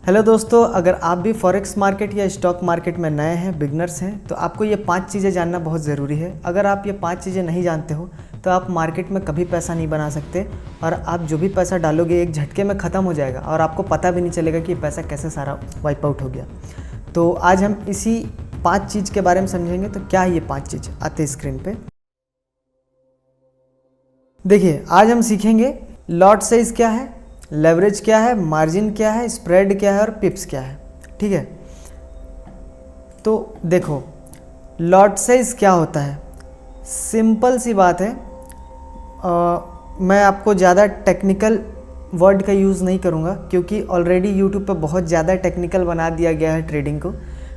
Hello दोस्तों, अगर आप भी फॉरेक्स मार्केट या स्टॉक मार्केट में नए हैं, बिगनर्स हैं, तो आपको ये 5 चीज़ें जानना बहुत ज़रूरी है। अगर आप ये 5 चीज़ें नहीं जानते हो तो आप मार्केट में कभी पैसा नहीं बना सकते और आप जो भी पैसा डालोगे एक झटके में ख़त्म हो जाएगा और आपको पता भी नहीं चलेगा कि ये पैसा कैसे सारा वाइप आउट हो गया। तो आज हम इसी 5 चीज़ के बारे में समझेंगे। तो क्या है ये 5 चीज़, आते स्क्रीन पे देखिए। आज हम सीखेंगे लॉट साइज़ क्या है, लेवरेज क्या है, मार्जिन क्या है, स्प्रेड क्या है और पिप्स क्या है। ठीक है, तो देखो लॉट साइज़ क्या होता है, सिंपल सी बात है। मैं आपको ज़्यादा टेक्निकल वर्ड का यूज़ नहीं करूँगा क्योंकि ऑलरेडी यूट्यूब पे बहुत ज़्यादा टेक्निकल बना दिया गया है ट्रेडिंग को।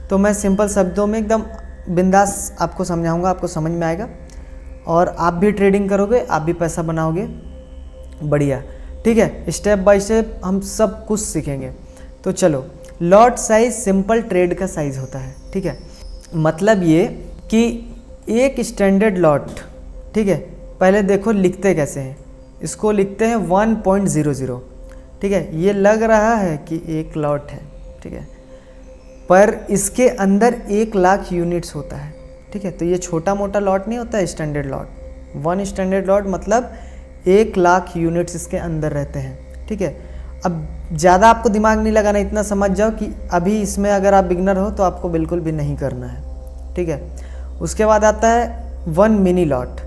तो मैं सिंपल शब्दों में एकदम बिंदास आपको समझाऊँगा, आपको समझ में आएगा और आप भी ट्रेडिंग करोगे, आप भी पैसा बनाओगे। बढ़िया, ठीक है। स्टेप बाय स्टेप हम सब कुछ सीखेंगे। तो चलो, लॉट साइज सिंपल ट्रेड का साइज होता है। ठीक है, मतलब ये कि एक स्टैंडर्ड लॉट, ठीक है, पहले देखो लिखते कैसे हैं। इसको लिखते हैं 1.00। ठीक है, ये लग रहा है कि एक लॉट है, ठीक है, पर इसके अंदर 1 लाख यूनिट्स होता है। ठीक है, तो ये छोटा मोटा लॉट नहीं होता है स्टैंडर्ड लॉट। 1 स्टैंडर्ड लॉट मतलब 1 लाख यूनिट्स इसके अंदर रहते हैं। ठीक है, अब ज़्यादा आपको दिमाग नहीं लगाना, इतना समझ जाओ कि अभी इसमें अगर आप बिगनर हो तो आपको बिल्कुल भी नहीं करना है। ठीक है, उसके बाद आता है 1 मिनी लॉट।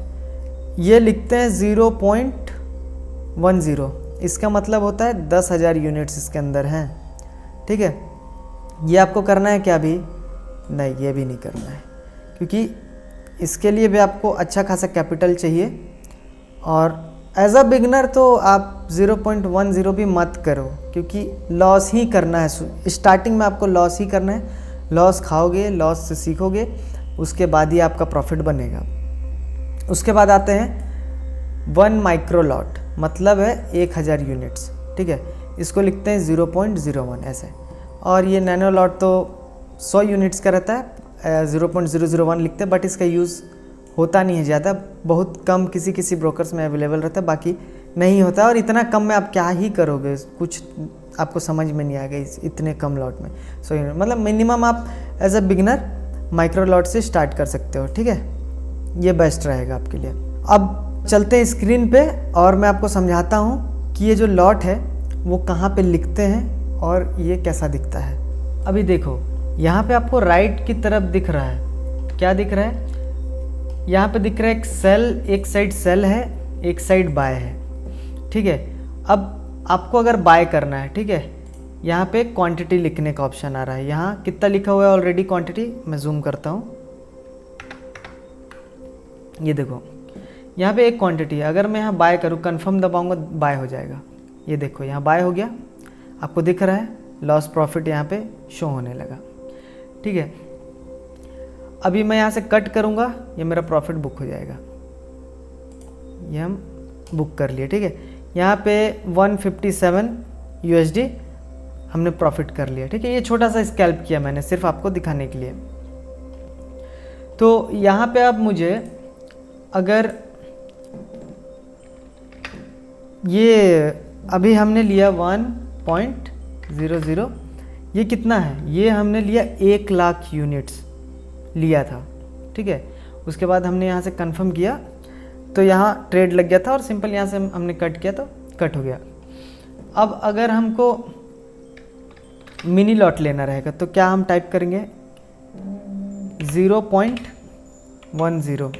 ये लिखते हैं 0.10। इसका मतलब होता है 10,000 यूनिट्स इसके अंदर हैं। ठीक है, ये आपको करना है क्या? अभी नहीं, ये भी नहीं करना है क्योंकि इसके लिए भी आपको अच्छा खासा कैपिटल चाहिए और एज अ बिगनर तो आप 0.10 भी मत करो क्योंकि लॉस ही करना है। स्टार्टिंग में आपको लॉस ही करना है। लॉस खाओगे, लॉस से सीखोगे, उसके बाद ही आपका प्रॉफिट बनेगा। उसके बाद आते हैं 1 माइक्रो लॉट, मतलब है 1000 यूनिट्स। ठीक है, इसको लिखते हैं 0.01 ऐसे। और ये नैनो लॉट तो 100 यूनिट्स का रहता है, 0.001 लिखते हैं, बट इसका यूज़ होता नहीं है ज़्यादा, बहुत कम किसी ब्रोकर्स में अवेलेबल रहता है, बाकी नहीं होता। और इतना कम में आप क्या ही करोगे, कुछ आपको समझ में नहीं आएगा इतने कम लॉट में। सो मतलब मिनिमम आप as a beginner micro lot से स्टार्ट कर सकते हो। ठीक है, ये बेस्ट रहेगा आपके लिए। अब चलते हैं स्क्रीन पे और मैं आपको समझाता हूँ कि ये जो लॉट है वो कहाँ पे लिखते हैं और ये कैसा दिखता है। अभी देखो यहाँ पे आपको राइट की तरफ दिख रहा है, क्या दिख रहा है? यहाँ पे दिख रहा है एक सेल, एक साइड सेल है, एक साइड बाय है। ठीक है, अब आपको अगर बाय करना है, ठीक है, यहाँ पे क्वांटिटी लिखने का ऑप्शन आ रहा है। यहाँ कितना लिखा हुआ है ऑलरेडी क्वांटिटी, मैं जूम करता हूँ, ये देखो यहाँ पे एक क्वांटिटी है। अगर मैं यहाँ बाय करूँ, कंफर्म दबाऊंगा, बाय हो जाएगा। ये देखो यहाँ बाय हो गया, आपको दिख रहा है, लॉस प्रॉफिट यहाँ पे शो होने लगा। ठीक है, अभी मैं यहाँ से कट करूँगा, ये मेरा प्रॉफिट बुक हो जाएगा। ये हम बुक कर लिए। ठीक है, यहाँ पे 157 USD हमने प्रॉफिट कर लिया। ठीक है, ये छोटा सा स्कैल्प किया मैंने सिर्फ आपको दिखाने के लिए। तो यहाँ पे अब मुझे अगर ये अभी हमने लिया 1.00, ये कितना है? ये हमने लिया 1 लाख यूनिट्स लिया था। ठीक है, उसके बाद हमने यहाँ से कंफर्म किया तो यहाँ ट्रेड लग गया था और सिंपल यहाँ से हमने कट किया तो कट हो गया। अब अगर हमको मिनी लॉट लेना रहेगा तो क्या हम टाइप करेंगे? 0.10।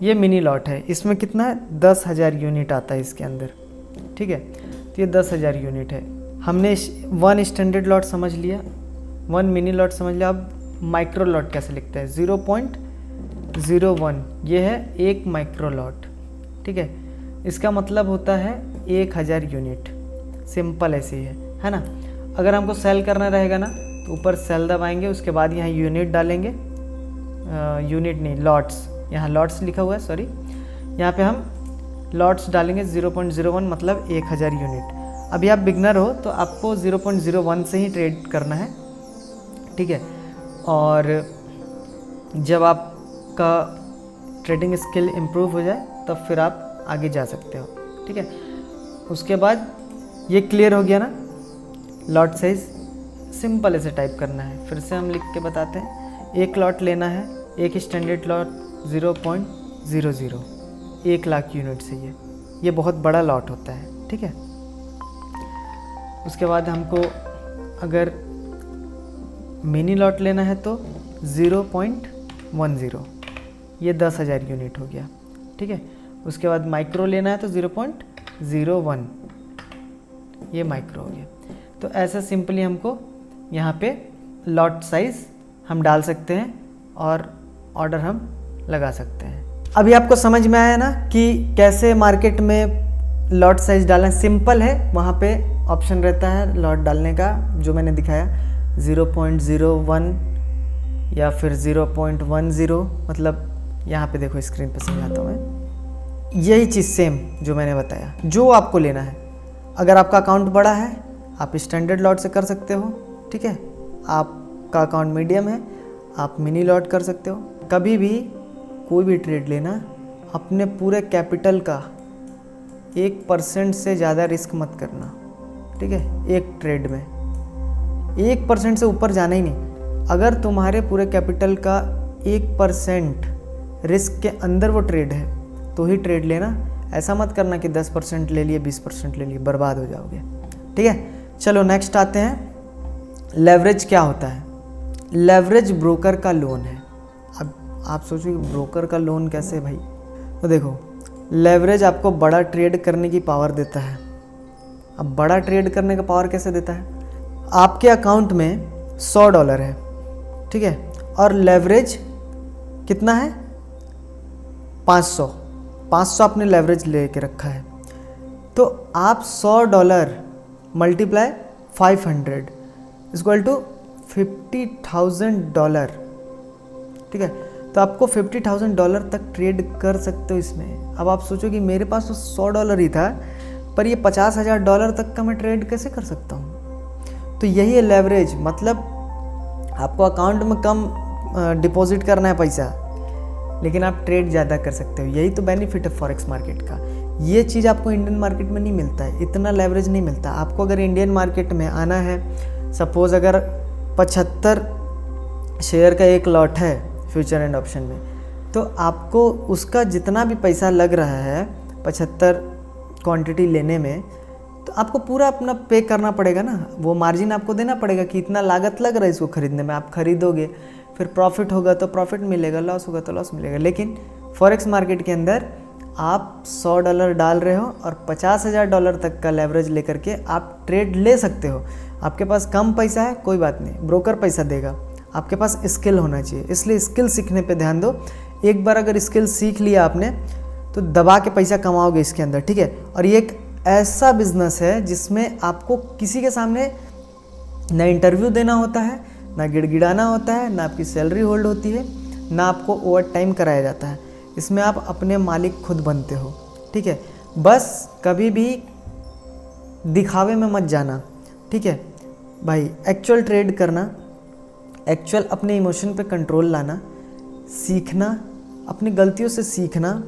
ये मिनी लॉट है, इसमें कितना है? 10,000 यूनिट आता है इसके अंदर। ठीक है, तो ये 10,000 यूनिट है। हमने 1 स्टैंडर्ड लॉट समझ लिया, 1 मिनी लॉट समझ लिया। अब माइक्रो लॉट कैसे लिखते हैं? 0.01, ये है 1 माइक्रो लॉट। ठीक है, इसका मतलब होता है 1000 यूनिट। सिंपल ऐसे ही है ना। अगर हमको सेल करना रहेगा ना तो ऊपर सेल दबाएंगे, उसके बाद यहाँ यूनिट डालेंगे, यूनिट नहीं लॉट्स, यहाँ लॉट्स लिखा हुआ है, सॉरी, यहाँ पे हम लॉट्स डालेंगे 0.01 मतलब 1000 यूनिट। अभी आप बिगनर हो तो आपको 0.01 से ही ट्रेड करना है। ठीक है, और जब आपका ट्रेडिंग स्किल इम्प्रूव हो जाए तब फिर आप आगे जा सकते हो। ठीक है, उसके बाद ये क्लियर हो गया ना लॉट साइज़। सिंपल ऐसे टाइप करना है। फिर से हम लिख के बताते हैं। एक लॉट लेना है, एक स्टैंडर्ड लॉट 0.00, 1 लाख यूनिट से ये बहुत बड़ा लॉट होता है, ठीक है। उसके बाद हमको अगर मिनी लॉट लेना है तो 0.10, ये 10,000 यूनिट हो गया, ठीक है। उसके बाद माइक्रो लेना है तो 0.01, ये माइक्रो हो गया। तो ऐसा सिंपली हमको यहाँ पे लॉट साइज़ हम डाल सकते हैं और ऑर्डर हम लगा सकते हैं। अभी आपको समझ में आया ना कि कैसे मार्केट में लॉट साइज़ डालना सिंपल है। वहाँ पे ऑप्शन रहता है लॉट डालने का, जो मैंने दिखाया 0.01 या फिर 0.10, मतलब यहाँ पे देखो स्क्रीन पे समझाता हूँ मैं। यही चीज़ सेम जो मैंने बताया, जो आपको लेना है। अगर आपका अकाउंट बड़ा है आप स्टैंडर्ड लॉट से कर सकते हो, ठीक है। आपका अकाउंट मीडियम है आप मिनी लॉट कर सकते हो। कभी भी कोई भी ट्रेड लेना, अपने पूरे कैपिटल का 1% से ज़्यादा रिस्क मत करना, ठीक है। एक ट्रेड में 1% से ऊपर जाना ही नहीं। अगर तुम्हारे पूरे कैपिटल का 1% रिस्क के अंदर वो ट्रेड है तो ही ट्रेड लेना। ऐसा मत करना कि 10% ले लिए, 20% ले लिए, बर्बाद हो जाओगे, ठीक है। चलो नेक्स्ट आते हैं। लेवरेज क्या होता है? लेवरेज ब्रोकर का लोन है। अब आप सोचो ब्रोकर का लोन कैसे भाई? तो देखो, लेवरेज आपको बड़ा ट्रेड करने की पावर देता है। अब बड़ा ट्रेड करने का पावर कैसे देता है? आपके अकाउंट में $100 है, ठीक है, और लेवरेज कितना है? 500 आपने लेवरेज लेके रखा है। तो आप $100 मल्टीप्लाई 500 इक्वल टू $50,000, ठीक है। तो आपको $50,000 तक ट्रेड कर सकते हो इसमें। अब आप सोचो कि मेरे पास तो $100 ही था, पर ये $50,000 तक का मैं ट्रेड कैसे कर सकता हूँ? तो यही है लेवरेज। मतलब आपको अकाउंट में कम डिपॉजिट करना है पैसा, लेकिन आप ट्रेड ज़्यादा कर सकते हो। यही तो बेनिफिट है फॉरेक्स मार्केट का। ये चीज़ आपको इंडियन मार्केट में नहीं मिलता है, इतना लेवरेज नहीं मिलता। आपको अगर इंडियन मार्केट में आना है, सपोज़ अगर 75 शेयर का एक लॉट है फ्यूचर एंड ऑप्शन में, तो आपको उसका जितना भी पैसा लग रहा है 75 क्वांटिटी लेने में, तो आपको पूरा अपना पे करना पड़ेगा ना। वो मार्जिन आपको देना पड़ेगा कि इतना लागत लग रहा है इसको खरीदने में। आप खरीदोगे, फिर प्रॉफिट होगा तो प्रॉफिट मिलेगा, लॉस होगा तो लॉस मिलेगा। लेकिन फॉरेक्स मार्केट के अंदर आप $100 डाल रहे हो और $50,000 तक का लेवरेज लेकर के आप ट्रेड ले सकते हो। आपके पास कम पैसा है, कोई बात नहीं, ब्रोकर पैसा देगा। आपके पास स्किल होना चाहिए, इसलिए स्किल सीखने पे ध्यान दो। एक बार अगर स्किल सीख लिया आपने तो दबा के पैसा कमाओगे इसके अंदर, ठीक है। और ये एक ऐसा बिजनेस है जिसमें आपको किसी के सामने ना इंटरव्यू देना होता है, ना गिड़गिड़ाना होता है, ना आपकी सैलरी होल्ड होती है, ना आपको ओवर टाइम कराया जाता है। इसमें आप अपने मालिक खुद बनते हो, ठीक है। बस कभी भी दिखावे में मत जाना, ठीक है भाई। एक्चुअल ट्रेड करना, एक्चुअल अपने इमोशन पे कंट्रोल लाना, सीखना, अपनी गलतियों से सीखना,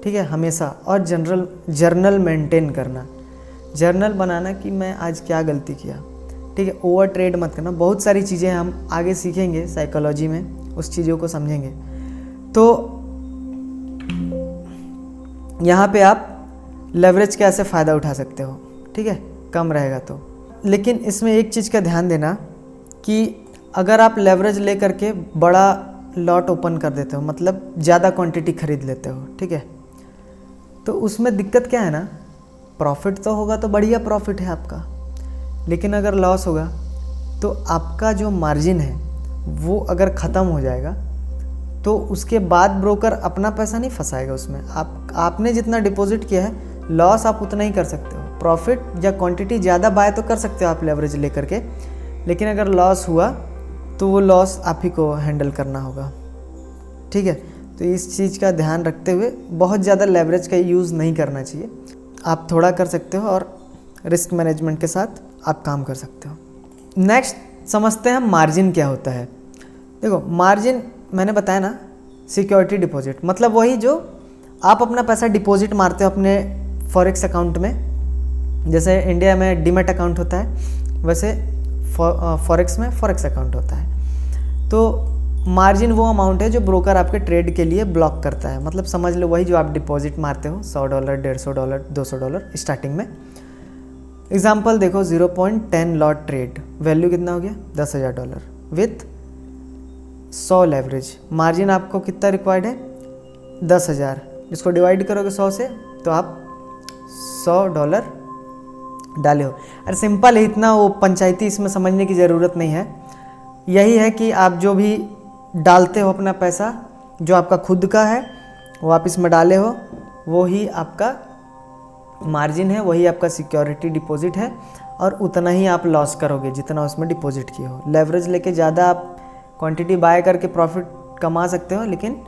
ठीक है हमेशा। और जर्नल मेंटेन करना, जर्नल बनाना कि मैं आज क्या गलती किया, ठीक है। ओवर ट्रेड मत करना। बहुत सारी चीज़ें हम आगे सीखेंगे साइकोलॉजी में, उस चीज़ों को समझेंगे। तो यहाँ पे आप लेवरेज का ऐसे फ़ायदा उठा सकते हो, ठीक है, कम रहेगा तो। लेकिन इसमें एक चीज़ का ध्यान देना कि अगर आप लेवरेज ले करके बड़ा लॉट ओपन कर देते हो, मतलब ज़्यादा क्वांटिटी खरीद लेते हो, ठीक है, तो उसमें दिक्कत क्या है ना, प्रॉफिट तो होगा तो बढ़िया प्रॉफिट है आपका, लेकिन अगर लॉस होगा तो आपका जो मार्जिन है वो अगर ख़त्म हो जाएगा तो उसके बाद ब्रोकर अपना पैसा नहीं फंसाएगा उसमें। आपने जितना डिपॉजिट किया है, लॉस आप उतना ही कर सकते हो। प्रॉफिट या क्वांटिटी ज़्यादा बाय तो कर सकते हो आप लेवरेज लेकर के, लेकिन अगर लॉस हुआ तो वो लॉस आप ही को हैंडल करना होगा, ठीक है। तो इस चीज़ का ध्यान रखते हुए बहुत ज़्यादा लेवरेज का यूज़ नहीं करना चाहिए। आप थोड़ा कर सकते हो और रिस्क मैनेजमेंट के साथ आप काम कर सकते हो। नेक्स्ट समझते हैं मार्जिन क्या होता है। देखो मार्जिन मैंने बताया ना, सिक्योरिटी डिपॉजिट, मतलब वही जो आप अपना पैसा डिपॉजिट मारते हो अपने फॉरेक्स अकाउंट में। जैसे इंडिया में डीमैट अकाउंट होता है, वैसे फॉरेक्स में फॉरेक्स अकाउंट होता है। तो मार्जिन वो अमाउंट है जो ब्रोकर आपके ट्रेड के लिए ब्लॉक करता है, मतलब समझ लो वही जो आप डिपॉजिट मारते हो, $100, $150, $200 स्टार्टिंग में। एग्जाम्पल देखो, 0.10 लॉट ट्रेड, वैल्यू कितना हो गया $10,000 विथ 100 लेवरेज। मार्जिन आपको कितना रिक्वायर्ड है 10,000, इसको डिवाइड करोगे 100 से तो आप $100 डाले हो। अरे सिंपल है, इतना वो पंचायती इसमें समझने की ज़रूरत नहीं है। यही है कि आप जो भी डालते हो अपना पैसा, जो आपका खुद का है वो आप इसमें डाले हो, वो ही आपका मार्जिन है, वही आपका सिक्योरिटी डिपॉजिट है, और उतना ही आप लॉस करोगे जितना उसमें डिपॉजिट किए हो। लेवरेज लेके ज़्यादा आप क्वांटिटी बाय करके प्रॉफिट कमा सकते हो, लेकिन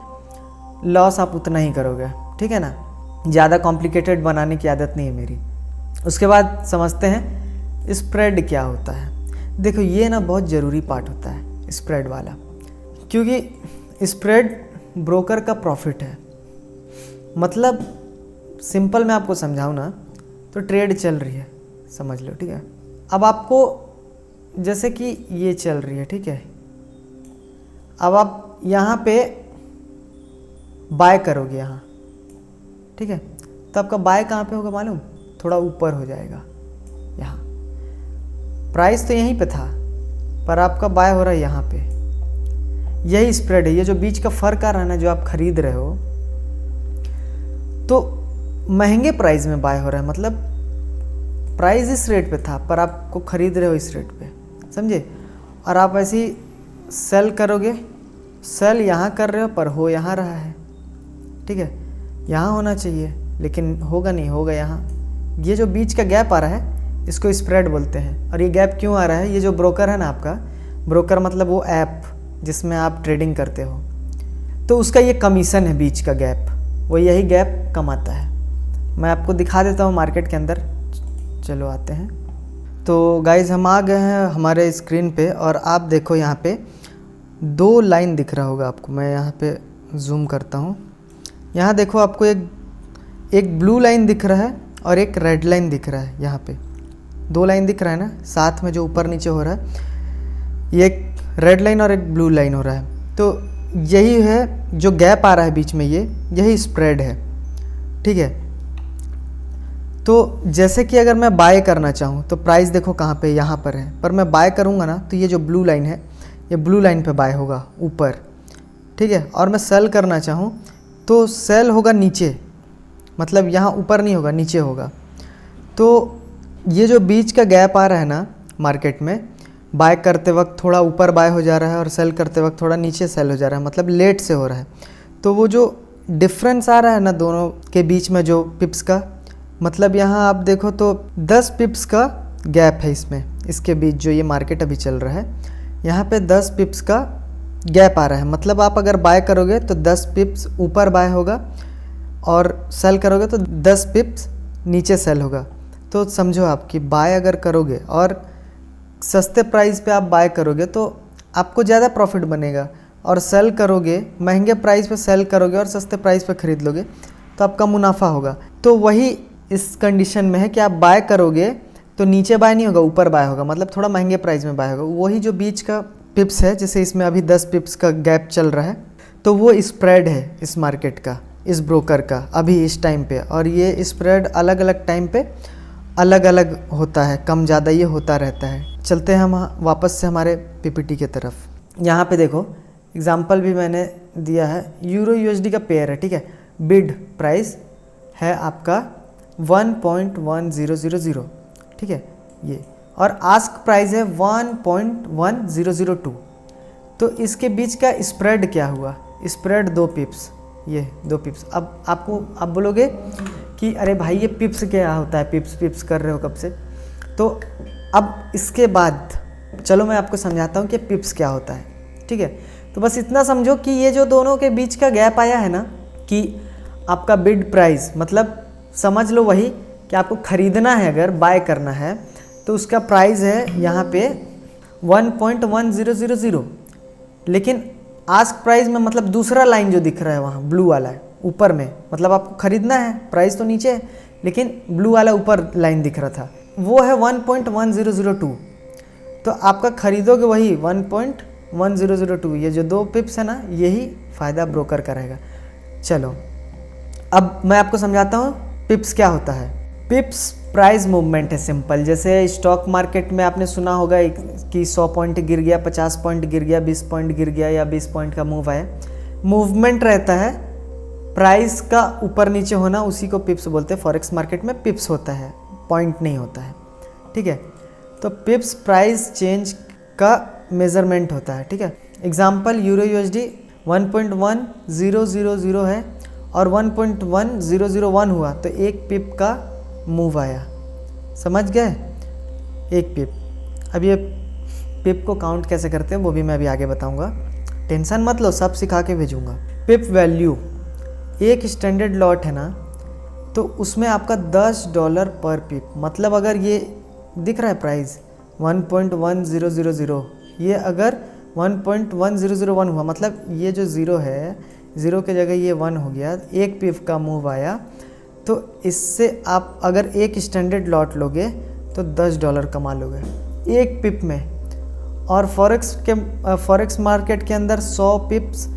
लॉस आप उतना ही करोगे, ठीक है ना। ज़्यादा कॉम्प्लिकेटेड बनाने की आदत नहीं है मेरी। उसके बाद समझते हैं स्प्रेड क्या होता है। देखो ये ना बहुत ज़रूरी पार्ट होता है स्प्रेड वाला, क्योंकि स्प्रेड ब्रोकर का प्रॉफिट है। मतलब सिंपल मैं आपको समझाऊँ ना, तो ट्रेड चल रही है समझ लो, ठीक है। अब आपको जैसे कि ये चल रही है, ठीक है, अब आप यहाँ पे बाय करोगे यहाँ, ठीक है, तो आपका बाय कहाँ पे होगा मालूम, थोड़ा ऊपर हो जाएगा यहाँ। प्राइस तो यहीं पे था पर आपका बाय हो रहा है यहाँ पे। यही स्प्रेड है, ये जो बीच का फ़र्क आ रहा है ना, जो आप खरीद रहे हो तो महंगे प्राइस में बाय हो रहा है, मतलब प्राइस इस रेट पे था पर आपको खरीद रहे हो इस रेट पे, समझे। और आप ऐसे ही सेल करोगे, सेल यहाँ कर रहे हो पर हो यहाँ रहा है, ठीक है, यहाँ होना चाहिए लेकिन होगा नहीं, होगा यहाँ। ये जो बीच का गैप आ रहा है इसको स्प्रेड बोलते हैं। और ये गैप क्यों आ रहा है, ये जो ब्रोकर है ना आपका, ब्रोकर मतलब वो ऐप जिसमें आप ट्रेडिंग करते हो, तो उसका ये कमीशन है बीच का गैप, वो यही गैप कमाता है। मैं आपको दिखा देता हूँ मार्केट के अंदर, चलो आते हैं। तो गाइज़ हम आ गए हैं हमारे स्क्रीन पे, और आप देखो यहाँ पे 2 लाइन दिख रहा होगा आपको, मैं यहाँ पे जूम करता हूँ। यहाँ देखो आपको एक ब्लू लाइन दिख रहा है और एक रेड लाइन दिख रहा है। यहाँ पे 2 लाइन दिख रहा है ना, साथ में जो ऊपर नीचे हो रहा है, ये एक रेड लाइन और एक ब्लू लाइन हो रहा है। तो यही है जो गैप आ रहा है बीच में, यही स्प्रेड है, ठीक है। तो जैसे कि अगर मैं बाय करना चाहूँ तो प्राइस देखो कहाँ पे, यहाँ पर है, पर मैं बाय करूँगा ना तो ये जो ब्लू लाइन है, ये ब्लू लाइन पे बाय होगा ऊपर, ठीक है। और मैं सेल करना चाहूँ तो सेल होगा नीचे, मतलब यहाँ ऊपर नहीं होगा, नीचे होगा। तो ये जो बीच का गैप आ रहा है ना मार्केट में, बाय करते वक्त थोड़ा ऊपर बाय हो जा रहा है और सेल करते वक्त थोड़ा नीचे सेल हो जा रहा है, मतलब लेट से हो रहा है। तो वो जो डिफरेंस आ रहा है ना दोनों के बीच में जो पिप्स का, मतलब यहाँ आप देखो तो 10 पिप्स का गैप है इसमें, इसके बीच जो ये मार्केट अभी चल रहा है, यहाँ पे 10 पिप्स का गैप आ रहा है। मतलब आप अगर बाय करोगे तो 10 पिप्स ऊपर बाय होगा और सेल करोगे तो 10 पिप्स नीचे सेल होगा। तो समझो आप कि बाय अगर करोगे और सस्ते प्राइस पे आप बाय करोगे तो आपको ज़्यादा प्रॉफिट बनेगा, और सेल करोगे महंगे प्राइस पे सेल करोगे और सस्ते प्राइस पे ख़रीद लोगे तो आपका मुनाफा होगा। तो वही इस कंडीशन में है कि आप बाय करोगे तो नीचे बाय नहीं होगा, ऊपर बाय होगा, मतलब थोड़ा महंगे प्राइस में बाय होगा। वही जो बीच का पिप्स है, जैसे इसमें अभी 10 पिप्स का गैप चल रहा है, तो वो स्प्रेड है इस मार्केट का, इस ब्रोकर का अभी इस टाइम पे। और ये स्प्रेड अलग अलग टाइम पे अलग अलग होता है, कम ज़्यादा ये होता रहता है। चलते हैं हम वापस से हमारे पीपीटी की तरफ। यहाँ पे देखो एग्जाम्पल भी मैंने दिया है, यूरो यूएसडी का पेयर है, ठीक है। बिड प्राइस है आपका 1.1000, ठीक है ये, और आस्क प्राइस है 1.1002। तो इसके बीच का स्प्रेड क्या हुआ, स्प्रेड 2 पिप्स, ये 2 पिप्स। अब आपको आप बोलोगे कि अरे भाई ये पिप्स क्या होता है, पिप्स कर रहे हो कब से। तो अब इसके बाद चलो मैं आपको समझाता हूँ कि पिप्स क्या होता है, ठीक है। तो बस इतना समझो कि ये जो दोनों के बीच का गैप आया है ना, कि आपका बिड प्राइस, मतलब समझ लो वही कि आपको ख़रीदना है, अगर बाय करना है तो उसका प्राइस है यहाँ पे 1.1000, लेकिन आस्क प्राइस में मतलब दूसरा लाइन जो दिख रहा है वहाँ ब्लू वाला है ऊपर में, मतलब आपको ख़रीदना है, प्राइस तो नीचे है लेकिन ब्लू वाला ऊपर लाइन दिख रहा था, वो है 1.1002। तो आपका खरीदोगे वही 1.1002, ये जो 2 पिप्स है ना, यही फ़ायदा ब्रोकर का रहेगा। चलो अब मैं आपको समझाता हूँ पिप्स क्या होता है। पिप्स प्राइस मूवमेंट है, सिंपल। जैसे स्टॉक मार्केट में आपने सुना होगा कि 100 पॉइंट गिर गया, 50 पॉइंट गिर गया, 20 पॉइंट गिर गया या 20 पॉइंट का मूव आया। मूवमेंट रहता है, प्राइस का ऊपर नीचे होना, उसी को पिप्स बोलते हैं। फॉरेक्स मार्केट में पिप्स होता है, पॉइंट नहीं होता है, ठीक है। तो पिप्स प्राइस चेंज का मेजरमेंट होता है, ठीक है। एग्जाम्पल यूरो USD 1.1000 है और 1.1001 हुआ तो 1 पिप का मूव आया, समझ गए, 1 पिप। अब ये पिप को काउंट कैसे करते हैं वो भी मैं अभी आगे बताऊंगा, टेंशन मत लो, सब सिखा के भेजूंगा। पिप वैल्यू, एक स्टैंडर्ड लॉट है ना, तो उसमें आपका $10 पर पिप, मतलब अगर ये दिख रहा है प्राइस 1.1000, ये अगर 1.1001 हुआ, मतलब ये जो ज़ीरो है, ज़ीरो के जगह ये 1 हो गया, 1 पिप का मूव आया, तो इससे आप अगर एक स्टैंडर्ड लॉट लोगे तो $10 कमा लोगे 1 पिप में। और फॉरेक्स मार्केट के अंदर 100 पिप्स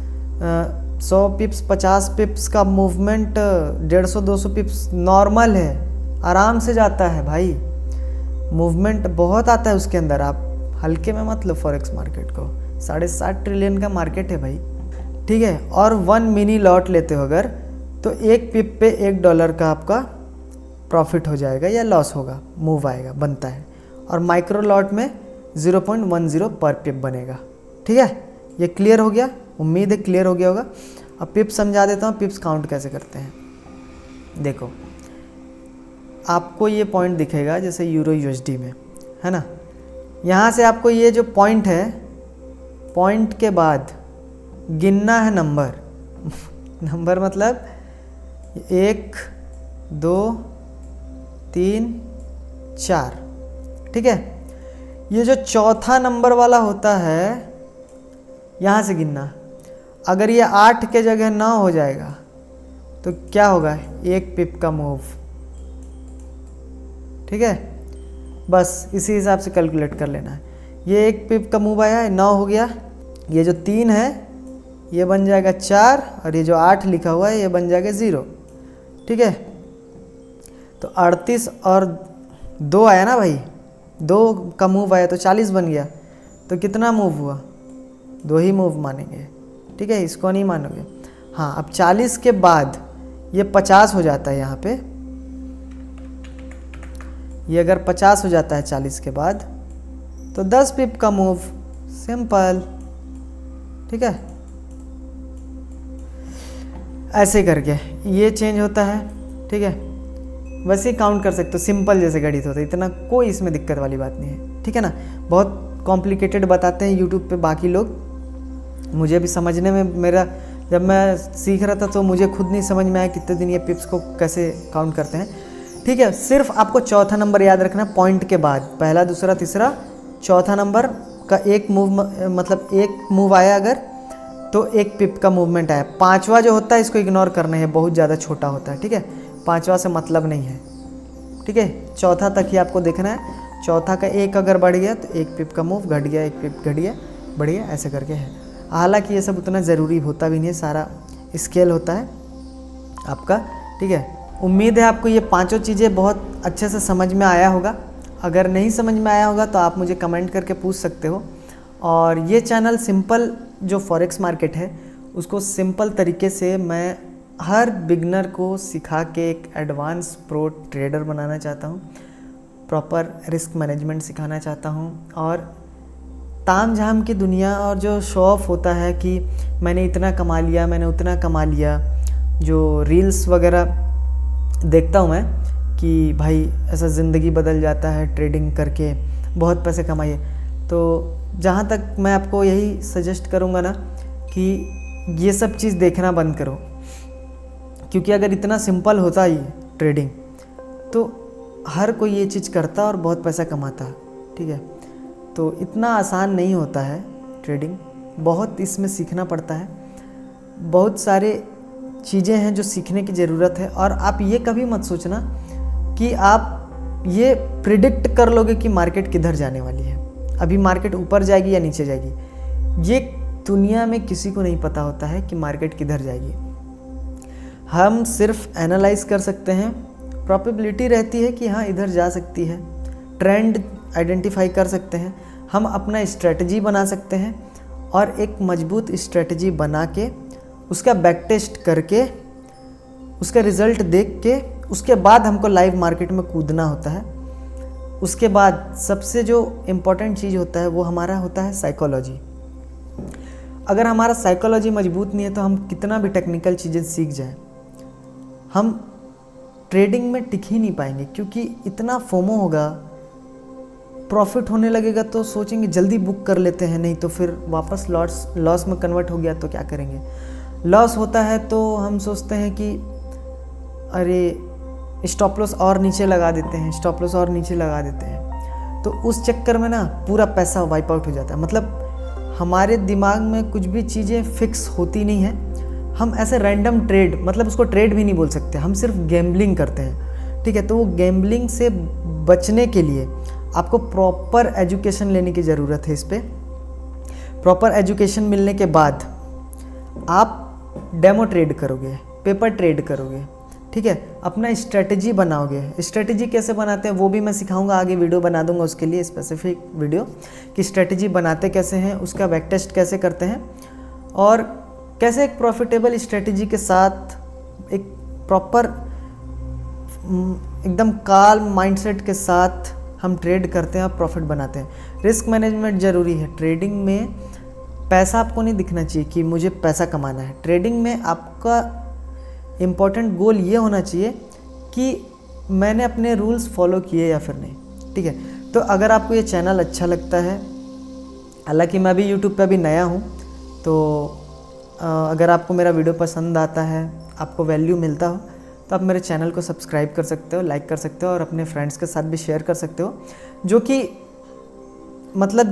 50 पिप्स का मूवमेंट 150-200 पिप्स नॉर्मल है, आराम से जाता है भाई, मूवमेंट बहुत आता है उसके अंदर, आप हल्के में मत लो फॉरेक्स मार्केट को, 7.5 ट्रिलियन का मार्केट है भाई, ठीक है। और 1 मिनी लॉट लेते हो अगर, तो 1 पिप पे $1 का आपका प्रॉफिट हो जाएगा या लॉस होगा, मूव आएगा, बनता है। और माइक्रो लॉट में 0.10 पर पिप बनेगा, ठीक है। ये क्लियर हो गया, उम्मीद है क्लियर हो गया होगा। अब पिप्स समझा देता हूँ, पिप्स काउंट कैसे करते हैं। देखो आपको ये पॉइंट दिखेगा जैसे यूरो USD में, है ना, यहाँ से आपको ये जो पॉइंट है, पॉइंट के बाद गिनना है नंबर नंबर मतलब 1 2 3 4, ठीक है। ये जो चौथा नंबर वाला होता है, यहाँ से गिनना, अगर ये 8 के जगह 9 हो जाएगा तो क्या होगा, 1 पिप का मूव, ठीक है। बस इसी हिसाब से कैलकुलेट कर लेना है। ये 1 पिप का मूव आया है, 9 हो गया, ये जो 3 है ये बन जाएगा 4, और ये जो 8 लिखा हुआ है ये बन जाएगा 0, ठीक है। तो 38 और 2 आया ना भाई, 2 का मूव आया तो 40 बन गया, तो कितना मूव हुआ, 2 ही मूव मानेंगे, ठीक है, इसको नहीं मानोगे। हाँ, अब 40 के बाद ये 50 हो जाता है, यहाँ पे ये अगर 50 हो जाता है 40 के बाद, तो 10 पिप का मूव, सिंपल, ठीक है। ऐसे करके ये चेंज होता है, ठीक है। वैसे ही काउंट कर सकते हो, सिंपल जैसे गणित होता है, इतना कोई इसमें दिक्कत वाली बात नहीं है, ठीक है ना। बहुत कॉम्प्लिकेटेड बताते हैं यूट्यूब पे बाकी लोग, मुझे भी समझने में, मेरा जब मैं सीख रहा था तो मुझे खुद नहीं समझ में आया कितने दिन ये पिप्स को कैसे काउंट करते हैं, ठीक है। सिर्फ आपको चौथा नंबर याद रखना, पॉइंट के बाद पहला, दूसरा, तीसरा, चौथा नंबर का एक मूव, मतलब एक मूव आया अगर, तो 1 पिप का मूवमेंट आया। 5वां जो होता है इसको इग्नोर करना है, बहुत ज़्यादा छोटा होता है, ठीक है, 5वां से मतलब नहीं है, ठीक है। चौथा तक ही आपको देखना है, चौथा का 1 अगर बढ़ गया तो 1 पिप का मूव, घट गया 1 पिप घट गया, बढ़ गया, ऐसे करके है। हालांकि ये सब उतना ज़रूरी होता भी नहीं है, सारा स्केल होता है आपका, ठीक है। उम्मीद है आपको ये 5 चीज़ें बहुत अच्छे से समझ में आया होगा। अगर नहीं समझ में आया होगा तो आप मुझे कमेंट करके पूछ सकते हो। और ये चैनल सिंपल जो फॉरेक्स मार्केट है उसको सिंपल तरीके से मैं हर बिगनर को सिखा के एक एडवांस प्रो ट्रेडर बनाना चाहता हूँ, प्रॉपर रिस्क मैनेजमेंट सिखाना चाहता हूँ। और ताम झाम की दुनिया और जो शो ऑफ होता है कि मैंने इतना कमा लिया, मैंने उतना कमा लिया, जो रील्स वगैरह देखता हूँ मैं कि भाई ऐसा ज़िंदगी बदल जाता है ट्रेडिंग करके, बहुत पैसे कमाइए, तो जहाँ तक मैं आपको यही सजेस्ट करूँगा ना कि ये सब चीज़ देखना बंद करो, क्योंकि अगर इतना सिंपल होता ही ट्रेडिंग तो हर कोई ये चीज़ करता और बहुत पैसा कमाता, ठीक है। तो इतना आसान नहीं होता है ट्रेडिंग, बहुत इसमें सीखना पड़ता है, बहुत सारे चीज़ें हैं जो सीखने की ज़रूरत है। और आप ये कभी मत सोचना कि आप ये प्रिडिक्ट कर लोगे कि मार्केट किधर जाने वाली है। अभी मार्केट ऊपर जाएगी या नीचे जाएगी। ये दुनिया में किसी को नहीं पता होता है कि मार्केट किधर जाएगी। हम सिर्फ एनालाइज कर सकते हैं, प्रोबेबिलिटी रहती है कि हाँ इधर जा सकती है, ट्रेंड आइडेंटिफाई कर सकते हैं, हम अपना स्ट्रेटजी बना सकते हैं और एक मजबूत स्ट्रेटजी बना के उसका बैक टेस्ट करके उसका रिज़ल्ट देख के उसके बाद हमको लाइव मार्केट में कूदना होता है। उसके बाद सबसे जो इम्पोर्टेंट चीज़ होता है वो हमारा होता है साइकोलॉजी। अगर हमारा साइकोलॉजी मजबूत नहीं है तो हम कितना भी टेक्निकल चीज़ें सीख जाएं, हम ट्रेडिंग में टिक ही नहीं पाएंगे, क्योंकि इतना फोमो होगा। प्रॉफिट होने लगेगा तो सोचेंगे जल्दी बुक कर लेते हैं, नहीं तो फिर वापस लॉस में कन्वर्ट हो गया तो क्या करेंगे। लॉस होता है तो हम सोचते हैं कि अरे स्टॉप लॉस और नीचे लगा देते हैं, स्टॉप लॉस और नीचे लगा देते हैं, तो उस चक्कर में ना पूरा पैसा वाइप आउट हो जाता है। मतलब हमारे दिमाग में कुछ भी चीज़ें फिक्स होती नहीं है, हम ऐसे रैंडम ट्रेड, मतलब उसको ट्रेड भी नहीं बोल सकते, हम सिर्फ गैम्बलिंग करते हैं, ठीक है। तो वो गैम्बलिंग से बचने के लिए आपको प्रॉपर एजुकेशन लेने की ज़रूरत है। इस पर प्रॉपर एजुकेशन मिलने के बाद आप डेमो ट्रेड करोगे, पेपर ट्रेड करोगे, ठीक है, अपना स्ट्रेटजी बनाओगे। स्ट्रेटजी कैसे बनाते हैं वो भी मैं सिखाऊंगा, आगे वीडियो बना दूंगा उसके लिए स्पेसिफिक वीडियो कि स्ट्रेटजी बनाते कैसे हैं, उसका बैक टेस्ट कैसे करते हैं और कैसे एक प्रॉफिटेबल स्ट्रेटजी के साथ एक प्रॉपर एकदम काल्म माइंडसेट के साथ हम ट्रेड करते हैं और प्रॉफिट बनाते हैं। रिस्क मैनेजमेंट ज़रूरी है। ट्रेडिंग में पैसा आपको नहीं दिखना चाहिए कि मुझे पैसा कमाना है। ट्रेडिंग में आपका इम्पॉर्टेंट गोल ये होना चाहिए कि मैंने अपने रूल्स फॉलो किए या फिर नहीं, ठीक है। तो अगर आपको ये चैनल अच्छा लगता है, हालांकि मैं भी यूट्यूब पे अभी नया हूँ, तो अगर आपको मेरा वीडियो पसंद आता है, आपको वैल्यू मिलता हो, तो आप मेरे चैनल को सब्सक्राइब कर सकते हो, लाइक कर सकते हो और अपने फ्रेंड्स के साथ भी शेयर कर सकते हो, जो कि मतलब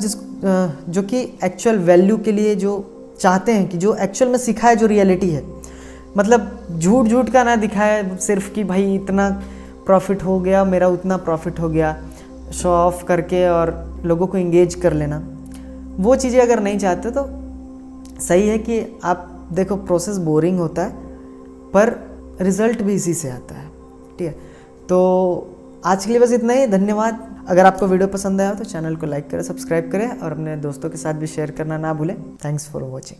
जो कि एक्चुअल वैल्यू के लिए जो चाहते हैं, कि जो एक्चुअल में सिखाए, जो रियलिटी है। मतलब झूठ का ना दिखाए सिर्फ कि भाई इतना प्रॉफिट हो गया, मेरा उतना प्रॉफिट हो गया, शो ऑफ करके और लोगों को इंगेज कर लेना। वो चीज़ें अगर नहीं चाहते तो सही है कि आप देखो, प्रोसेस बोरिंग होता है पर रिज़ल्ट भी इसी से आता है, ठीक है। तो आज के लिए बस इतना ही, धन्यवाद। अगर आपको वीडियो पसंद आया हो तो चैनल को लाइक करें, सब्सक्राइब करें और अपने दोस्तों के साथ भी शेयर करना ना भूलें। Thanks for watching.